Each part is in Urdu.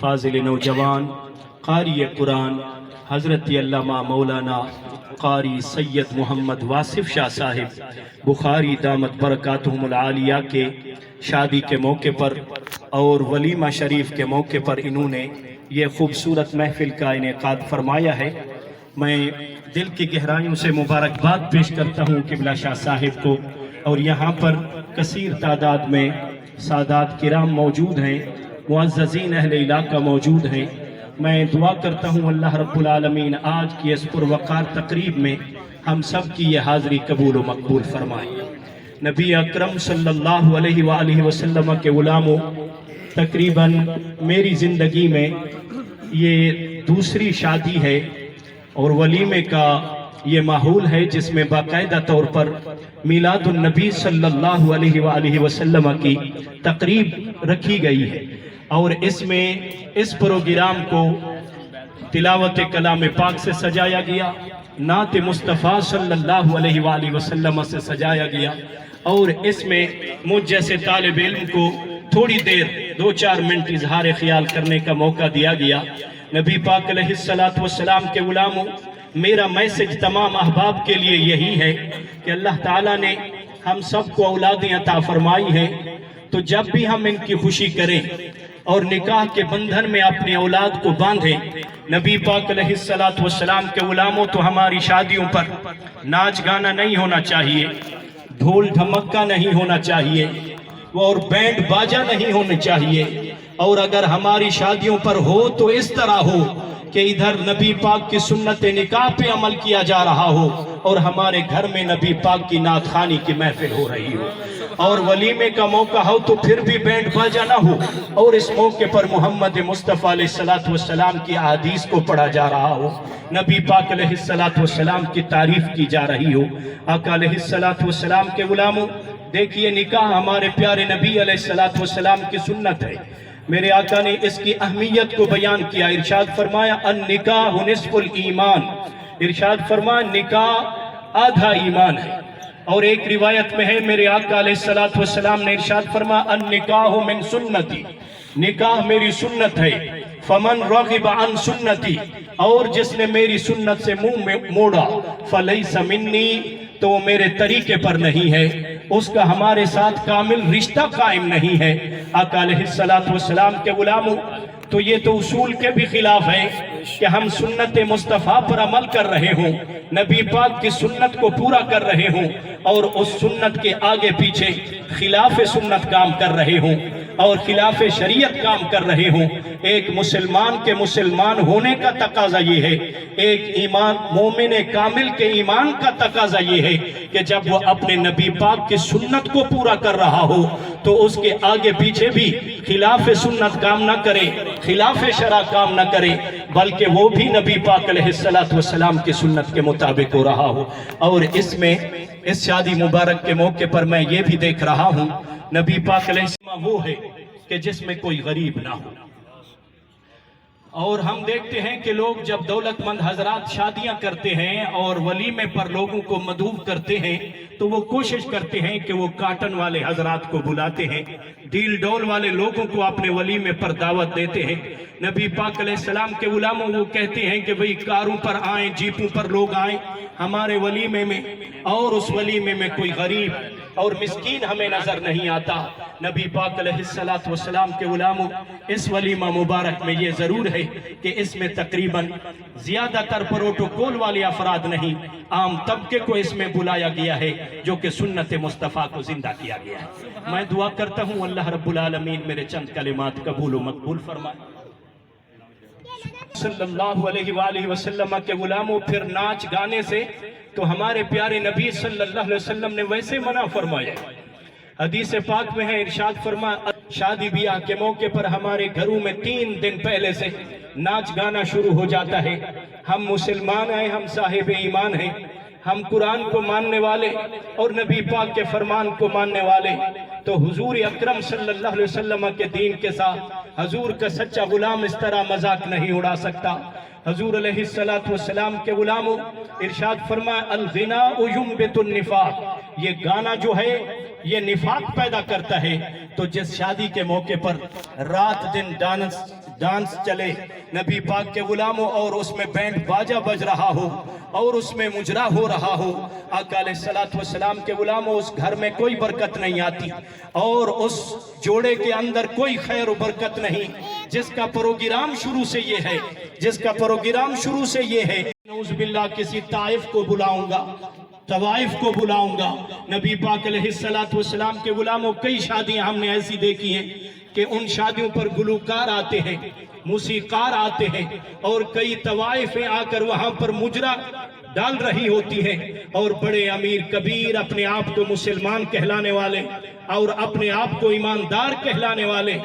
فاضل نوجوان قاری قرآن حضرت علامہ مولانا قاری سید محمد واصف شاہ صاحب بخاری دامت برکاتہم العالیہ کے شادی کے موقع پر اور ولیمہ شریف کے موقع پر انہوں نے یہ خوبصورت محفل کا انعقاد فرمایا ہے۔ میں دل کی گہرائیوں سے مبارکباد پیش کرتا ہوں قبلہ شاہ صاحب کو، اور یہاں پر کثیر تعداد میں سادات کرام موجود ہیں، معززین اہل علاقہ موجود ہیں۔ میں دعا کرتا ہوں اللہ رب العالمین آج کی اس پروقار تقریب میں ہم سب کی یہ حاضری قبول و مقبول فرمائے۔ نبی اکرم صلی اللہ علیہ وآلہ وسلم کے غلاموں، تقریباً میری زندگی میں یہ دوسری شادی ہے اور ولیمے کا یہ ماحول ہے جس میں باقاعدہ طور پر میلاد النبی صلی اللہ علیہ وآلہ وسلم کی تقریب رکھی گئی ہے، اور اس میں اس پروگرام کو تلاوت کلام پاک سے سجایا گیا، نعت مصطفیٰ صلی اللہ علیہ وآلہ وسلم سے سجایا گیا، اور اس میں مجھ جیسے طالب علم کو تھوڑی دیر 2-4 منٹ اظہار خیال کرنے کا موقع دیا گیا۔ نبی پاک علیہ السلام کے غلاموں، میرا میسج تمام احباب کے لیے یہی ہے کہ اللہ تعالیٰ نے ہم سب کو اولادیں عطا فرمائی ہیں، تو جب بھی ہم ان کی خوشی کریں اور نکاح کے بندھن میں اپنی اولاد کو باندھیں، نبی پاک علیہ السلام کے غلاموں تو ہماری شادیوں پر ناچ گانا نہیں ہونا چاہیے، ڈھول ڈھمکا نہیں ہونا چاہیے، اور بینڈ باجا نہیں ہونا چاہیے، اور اگر ہماری شادیوں پر ہو تو اس طرح ہو کہ ادھر نبی پاک کی سنت نکاح پہ عمل کیا جا رہا ہو اور ہمارے گھر میں نبی پاک کی نعت خوانی کی محفل ہو رہی ہو، اور ولیمے کا موقع ہو تو پھر بھی بینڈ باجا نہ ہو، اور اس موقع پر محمد مصطفیٰ علیہ السلام کی احادیث کو پڑھا جا رہا ہو، نبی پاک علیہ السلام کی تعریف کی جا رہی ہو۔ آقا علیہ السلام کے غلاموں، دیکھیے نکاح ہمارے پیارے نبی علیہ السلام کی سنت ہے۔ میرے آقا نے اس کی اہمیت کو بیان کیا، ارشاد فرمایا النکاح نصف الایمان، ارشاد فرمایا نکاح آدھا ایمان ہے، اور ایک روایت میں ہے میرے آقا علیہ السلام نے ارشاد فرمایا النکاح من سنتی، نکاح میری سنت ہے، فمن رغب عن سنتی، اور جس نے میری سنت سے منہ موڑا فلیس منی، تو وہ میرے طریقے پر نہیں ہے، اس کا ہمارے ساتھ کامل رشتہ قائم نہیں ہے۔ آقا علیہ السلام کے غلاموں، تو یہ تو اصول کے بھی خلاف ہے کہ ہم سنت مصطفیٰ پر عمل کر رہے ہوں، نبی پاک کی سنت کو پورا کر رہے ہوں، اور اس سنت کے آگے پیچھے خلاف سنت کام کر رہے ہوں اور خلاف شریعت کام کر رہے ہوں۔ ایک مسلمان کے مسلمان ہونے کا تقاضا یہ ہے، ایک ایمان مومن کامل کے ایمان کا تقاضا یہ ہے کہ جب وہ اپنے نبی پاک کی سنت کو پورا کر رہا ہو تو اس کے آگے پیچھے بھی خلاف سنت کام نہ کرے، خلاف شرع کام نہ کرے، بلکہ وہ بھی نبی پاک علیہ السلام کی سنت کے مطابق ہو رہا ہو۔ اور اس میں اس شادی مبارک کے موقع پر میں یہ بھی دیکھ رہا ہوں، نبی پاک علیہ السلام وہ ہے کہ جس میں کوئی غریب نہ ہو، اور ہم دیکھتے ہیں کہ لوگ جب دولت مند حضرات شادیاں کرتے ہیں اور ولیمے پر لوگوں کو مدعو کرتے ہیں تو وہ کوشش کرتے ہیں کہ وہ کاٹن والے حضرات کو بلاتے ہیں، ڈیل ڈول والے لوگوں کو اپنے ولیمے پر دعوت دیتے ہیں۔ نبی پاک علیہ السلام کے غلاموں وہ کہتے ہیں کہ بھئی کاروں پر آئیں، جیپوں پر لوگ آئیں ہمارے ولیمے میں، اور اس ولیمے میں کوئی غریب اور مسکین ہمیں نظر نہیں آتا۔ نبی پاک علیہ السلام کے غلاموں، اس ولیمہ مبارک میں یہ ضرور ہے کہ اس میں تقریباً زیادہ تر پروٹوکول والے افراد نہیں، عام طبقے کو اس میں بلایا گیا ہے جو کہ سنت مصطفیٰ کو زندہ کیا گیا ہے۔ میں دعا کرتا ہوں اللہ رب العالمین میرے چند کلمات قبول و مقبول فرمائے۔ صلی اللہ علیہ وآلہ وسلم کے غلاموں، پھر ناچ گانے سے تو ہمارے پیارے نبی صلی اللہ علیہ وسلم نے ویسے منع فرمایا۔ حدیث پاک میں ہے، ارشاد فرمایا شادی بیاہ کے موقع پر ہمارے گھروں میں 3 دن پہلے سے ناچ گانا شروع ہو جاتا ہے۔ ہم مسلمان ہیں، ہم صاحب ایمان ہیں، ہم قرآن کو ماننے والے اور نبی پاک کے فرمان کو ماننے والے، تو حضور اکرم صلی اللہ علیہ وسلم کے دین کے ساتھ حضور کا سچا غلام اس طرح مذاق نہیں اڑا سکتا۔ حضور علیہ السلام کے غلاموں، ارشاد فرمایا الغناء ينبت النفاق، یہ گانا جو ہے یہ نفاق پیدا کرتا ہے۔ تو جس شادی کے موقع پر رات دن ڈانس چلے نبی پاک کے غلاموں اور اس میں بینڈ باجا بج رہا ہو اور اس میں مجرا ہو رہا ہو، آقا علیہ السلام کے غلاموں اس گھر میں کوئی برکت نہیں آتی اور اس جوڑے کے اندر کوئی خیر و برکت نہیں جس کا پروگرام شروع سے یہ ہے نعوذ باللہ کسی طائف کو بلاؤں گا، طوائف کو بلاؤں گا۔ نبی پاک علیہ السلام کے غلاموں کئی شادیاں ہم نے ایسی دیکھی ہیں کہ ان شادیوں پر گلوکار آتے ہیں، موسیقار آتے ہیں اور کئی طوائفیں آ کر وہاں پر مجرا ڈال رہی ہوتی ہیں اور بڑے امیر کبیر اپنے آپ کو مسلمان کہلانے والے اور اپنے آپ کو ایماندار کہلانے والے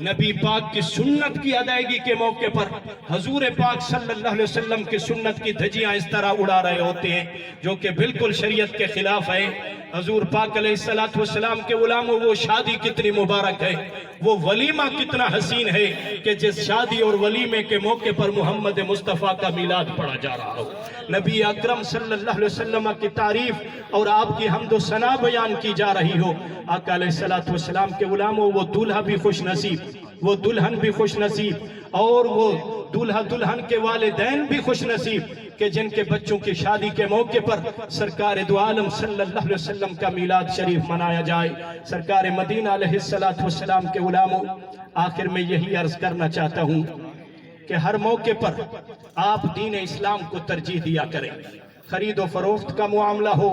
نبی پاک کی سنت کی ادائیگی کے موقع پر حضور پاک صلی اللہ علیہ وسلم کی سنت کی دھجیاں اس طرح اڑا رہے ہوتے ہیں جو کہ بالکل شریعت کے خلاف ہے۔ حضور پاک علیہ السلام کے غلاموں وہ شادی کتنی مبارک ہے، وہ ولیمہ کتنا حسین ہے کہ جس شادی اور ولیمے کے موقع پر محمد مصطفیٰ کا میلاد پڑھا جا رہا ہو، نبی اکرم صلی اللہ علیہ وسلم کی تعریف اور آپ کی حمد و ثنا بیان کی جا رہی ہو۔ آقا علیہ السلام کے غلاموں وہ دولہا بھی خوش نصیب، وہ دلہن بھی خوش نصیب اور وہ دولہا دلہن کے والدین بھی خوش نصیب کہ جن کے بچوں کی شادی کے موقع پر سرکار دو عالم صلی اللہ علیہ وسلم کا میلاد شریف منایا جائے۔ سرکار مدینہ علیہ السلام کے غلاموں آخر میں یہی عرض کرنا چاہتا ہوں کہ ہر موقع پر آپ دین اسلام کو ترجیح دیا کریں، خرید و فروخت کا معاملہ ہو،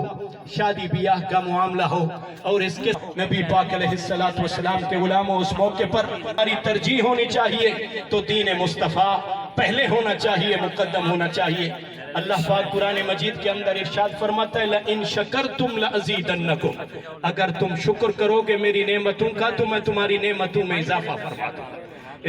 شادی بیاہ کا معاملہ ہو اور اس کے نبی پاک علیہ السلام کے غلاموں اس موقع پر ہماری ترجیح ہونی چاہیے تو دین مصطفیٰ پہلے ہونا چاہیے، مقدم ہونا چاہیے۔ اللہ پاک قرآن مجید کے اندر ارشاد فرماتا ہے لَإِن شَكَرْتُمْ لَأَزِيدَنَّكُمْ، اگر تم شکر کرو گے میری نعمتوں کا تو میں تمہاری نعمتوں میں اضافہ فرما دوں گا۔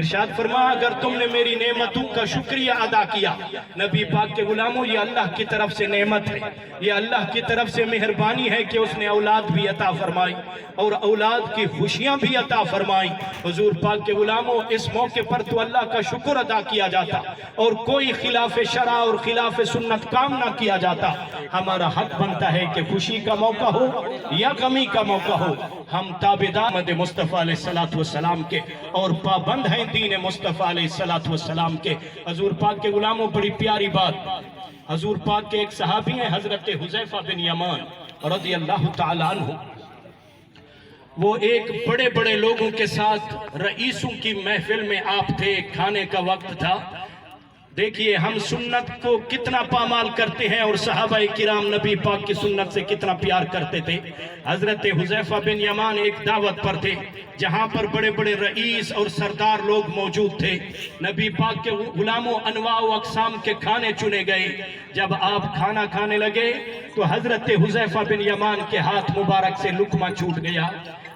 ارشاد فرما اگر تم نے میری نعمتوں کا شکریہ ادا کیا، نبی پاک کے غلاموں یہ اللہ کی طرف سے نعمت ہے، یہ اللہ کی طرف سے مہربانی ہے کہ اس نے اولاد بھی عطا فرمائی اور اولاد کی خوشیاں بھی عطا فرمائی۔ حضور پاک کے غلاموں اس موقع پر تو اللہ کا شکر ادا کیا جاتا اور کوئی خلاف شرع اور خلاف سنت کام نہ کیا جاتا۔ ہمارا حق بنتا ہے کہ خوشی کا موقع ہو یا غمی کا موقع ہو ہم تابعدار محمد مصطفیٰ علیہ السلام کے اور پابند ہیں دین مصطفیٰ علیہ السلام کے۔ حضور پاک کے غلاموں بڑی پیاری بات، حضور پاک کے ایک صحابی ہیں حضرت حذیفہ بن یمان رضی اللہ تعالیٰ عنہ، وہ ایک بڑے بڑے لوگوں کے ساتھ رئیسوں کی محفل میں آپ تھے، کھانے کا وقت تھا۔ دیکھیے ہم سنت کو کتنا پامال کرتے ہیں اور صحابہ کرام نبی پاک کی سنت سے کتنا پیار کرتے تھے۔ حضرت حذیفہ بن یمان ایک دعوت پر تھے جہاں پر بڑے بڑے رئیس اور سردار لوگ موجود تھے۔ نبی پاک کے غلاموں انواع و اقسام کے کھانے چنے گئے۔ جب آپ کھانا کھانے لگے تو حضرت حذیفہ بن یمان کے ہاتھ مبارک سے لقمہ چھوٹ گیا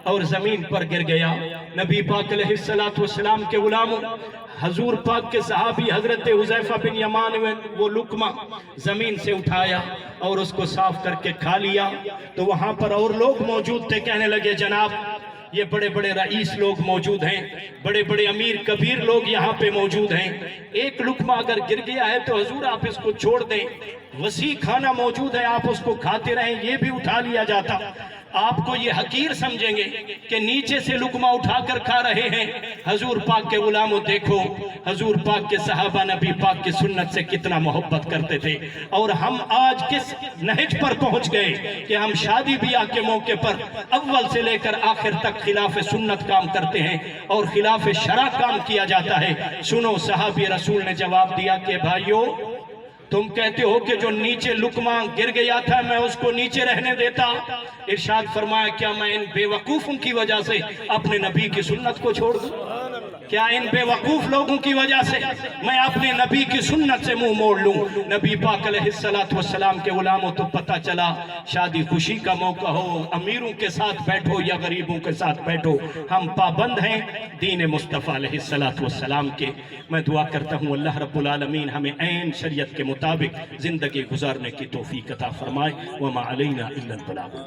اور زمین پر گر گیا۔ نبی پاک علیہ السلام کے غلاموں حضور پاک کے صحابی حضرت حذیفہ بن یمان نے وہ لقمہ زمین سے اٹھایا اور اس کو صاف کر کے کھا لیا تو وہاں پر اور لوگ موجود تھے، کہنے لگے جناب یہ بڑے بڑے رئیس لوگ موجود ہیں، بڑے بڑے امیر کبیر لوگ یہاں پہ موجود ہیں، ایک لقمہ اگر گر گیا ہے تو حضور آپ اس کو چھوڑ دیں، وسیع کھانا موجود ہے آپ اس کو کھاتے رہیں، یہ بھی اٹھا لیا جاتا۔ آپ کو یہ حقیر سمجھیں گے کہ نیچے سے لقمہ اٹھا کر کھا رہے ہیں۔ حضور پاک کے غلاموں دیکھو حضور پاک کے صحابہ نبی پاک کی سنت سے کتنا محبت کرتے تھے اور ہم آج کس نہج پر پہنچ گئے کہ ہم شادی بیاہ کے موقع پر اول سے لے کر آخر تک خلاف سنت کام کرتے ہیں اور خلاف شرع کام کیا جاتا ہے۔ سنو صحابی رسول نے جواب دیا کہ بھائیو تم کہتے ہو کہ جو نیچے لقمہ گر گیا تھا میں اس کو نیچے رہنے دیتا، ارشاد فرمایا کیا میں ان بے وقوفوں کی وجہ سے اپنے نبی کی سنت کو چھوڑ دوں؟ کیا ان بے وقوف لوگوں کی وجہ سے میں اپنے نبی کی سنت سے منہ موڑ لوں؟ نبی پاک علیہ السلام کے غلاموں تو پتہ چلا شادی خوشی کا موقع ہو، امیروں کے ساتھ بیٹھو یا غریبوں کے ساتھ بیٹھو، ہم پابند ہیں دین مصطفیٰ علیہ السلام کے۔ میں دعا کرتا ہوں اللہ رب العالمین ہمیں عین شریعت کے مطابق زندگی گزارنے کی توفیق عطا فرمائے۔ وما علینا الا البلاغ۔